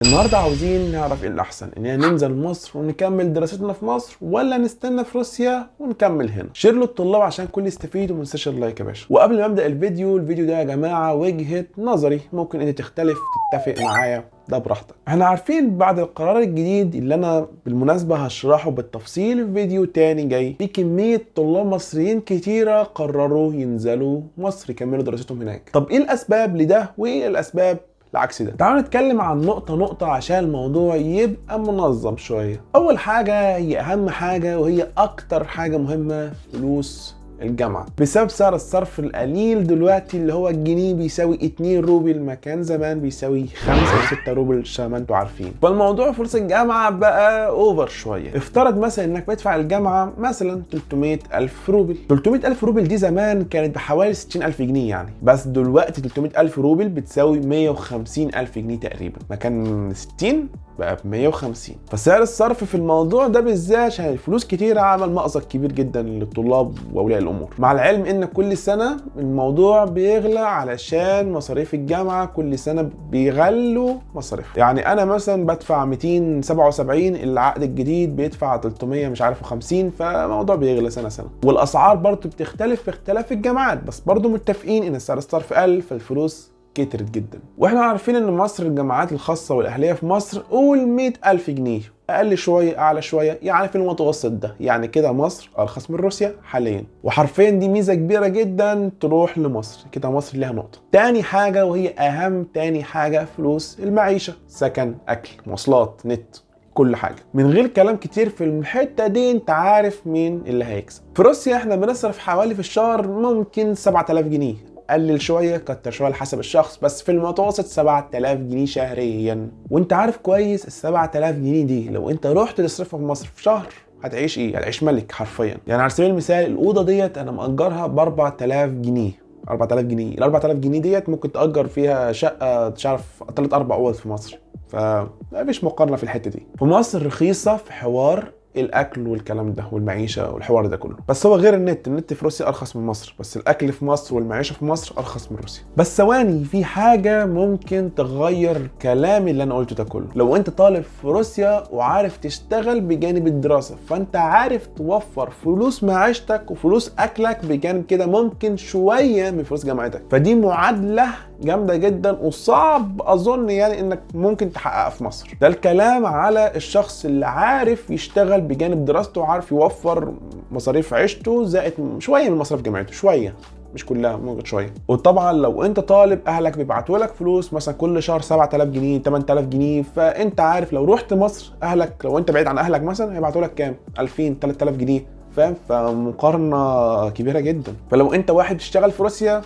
النهارده عاوزين نعرف ايه الاحسن، اننا ننزل مصر ونكمل دراستنا في مصر ولا نستنى في روسيا ونكمل هنا. شير للطلاب عشان الكل يستفيد، وما تنساش اللايك يا باشا. وقبل ما ابدا الفيديو ده يا جماعه وجهه نظري، ممكن انت تختلف تتفق معايا، ده براحتك. احنا عارفين بعد القرار الجديد اللي انا بالمناسبه هشرحه بالتفصيل في فيديو تاني جاي، في كميه طلاب مصريين كتيره قرروا ينزلوا مصر يكملوا دراستهم هناك. طب ايه الاسباب لده وايه الاسباب العكس ده؟ تعالوا نتكلم عن نقطة نقطة عشان الموضوع يبقى منظم شوية. أول حاجة هي أهم حاجة وهي أكتر حاجة مهمة، فلوس الجامعة. بسبب سعر الصرف القليل دلوقتي اللي هو الجنيه بيساوي 2 روبل، مكان زمان بيساوي 5 أو 6 روبل زي ما انتوا عارفين. فالموضوع فلوس الجامعة بقى اوفر شوية. افترض مثلا انك بتدفع الجامعة مثلا 300,000 روبل. 300,000 روبل دي زمان كانت بحوالي 60,000 جنيه يعني، بس دلوقتي 300,000 روبل بتساوي 150,000 جنيه تقريبا، مكان 60 بقى ب 150. فسعر الصرف في الموضوع ده بالذات عشان الفلوس كتير عمل مأزق كبير جدا للطلاب واولياء الامور. مع العلم ان كل سنه الموضوع بيغلى علشان مصاريف الجامعه، كل سنه بيغلوا مصاريف. يعني انا مثلا بدفع 277، العقد الجديد بيدفع 300 مش عارف 50، فالموضوع بيغلى سنه سنه. والاسعار برضو بتختلف باختلاف الجامعات، بس برضو متفقين ان سعر الصرف قل فالفلوس كترت جدا. واحنا عارفين ان مصر الجامعات الخاصة والاهلية في مصر قول 100,000 جنيه، اقل شوية اعلى شوية، يعني في المتوسط ده. يعني كده مصر ارخص من روسيا حاليا، وحرفيا دي ميزة كبيرة جدا تروح لمصر. كده مصر ليها نقطة. تاني حاجة وهي اهم تاني حاجة، فلوس المعيشة، سكن، اكل، مواصلات، نت، كل حاجه. من غير كلام كتير في الحته دي، انت عارف مين اللي هيكسب. في روسيا احنا بنصرف حوالي في الشهر ممكن 7,000 جنيه، قلل شويه كتر شويه حسب الشخص، بس في المتوسط 7,000 جنيه شهريا. وانت عارف كويس ال 7,000 جنيه دي لو انت رحت تصرفها في مصر في شهر هتعيش ايه؟ هتعيش ملك حرفيا. يعني على سبيل المثال الاوضه ديت انا مأجرها ب 4,000 جنيه. 4,000 جنيه، ال 4,000 جنيه ديت ممكن تأجر فيها شقه مش عارف 3 4 اوض في مصر. فمفيش مقارنه في الحته دي. في مصر رخيصه في حوار الاكل والكلام ده والمعيشه والحوار ده كله، بس هو غير النت في روسيا ارخص من مصر، بس الاكل في مصر والمعيشه في مصر ارخص من روسيا. بس ثواني، في حاجه ممكن تغير كلامي اللي انا قلته ده كله. لو انت طالب في روسيا وعارف تشتغل بجانب الدراسه، فانت عارف توفر فلوس معيشتك وفلوس اكلك بجانب كده، ممكن شويه من فلوس جامعتك. فدي معادله جامده جدا وصعب اظن يعني انك ممكن تحققها في مصر. ده الكلام على الشخص اللي عارف يشتغل بجانب دراسته وعارف يوفر مصاريف عيشته زائد شويه من مصاريف جامعته، شويه مش كلها، ممكن شويه. وطبعا لو انت طالب اهلك بيبعتوا لك فلوس مثلا كل شهر 7,000 جنيه 8,000 جنيه، فانت عارف لو رحت مصر اهلك، لو انت بعيد عن اهلك مثلا، هيبعتوا لك كام؟ 2000 3000 جنيه، فاهم؟ فمقارنه كبيره جدا. فلو انت واحد بتشتغل في روسيا،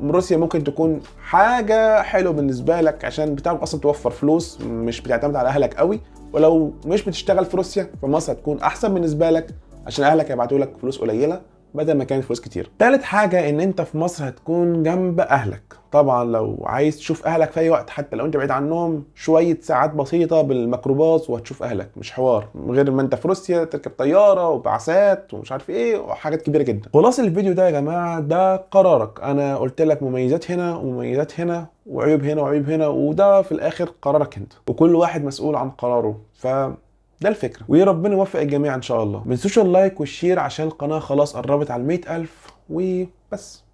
روسيا ممكن تكون حاجه حلوه بالنسبه لك عشان بتعرف اصلا توفر فلوس، مش بتعتمد على اهلك قوي. ولو مش بتشتغل في روسيا فمصر هتكون احسن بالنسبه لك عشان اهلك هيبعتوا لك فلوس قليله بدل ما كانت فلوس كتير. تالت حاجه ان انت في مصر هتكون جنب اهلك. طبعا لو عايز تشوف اهلك في اي وقت، حتى لو انت بعيد عنهم شويه ساعات بسيطه بالميكروباص وهتشوف اهلك، مش حوار. غير ما انت في روسيا تركب طياره وبعثات ومش عارف ايه وحاجات كبيره جدا. خلاص الفيديو ده يا جماعه ده قرارك. انا قلت لك مميزات هنا ومميزات هنا وعيوب هنا وعيوب هنا، وده في الاخر قرارك انت، وكل واحد مسؤول عن قراره. ده الفكرة، ويا ربنا يوفق الجميع ان شاء الله. ما تنسوش اللايك والشير عشان القناة خلاص قربت على 100,000 وبس.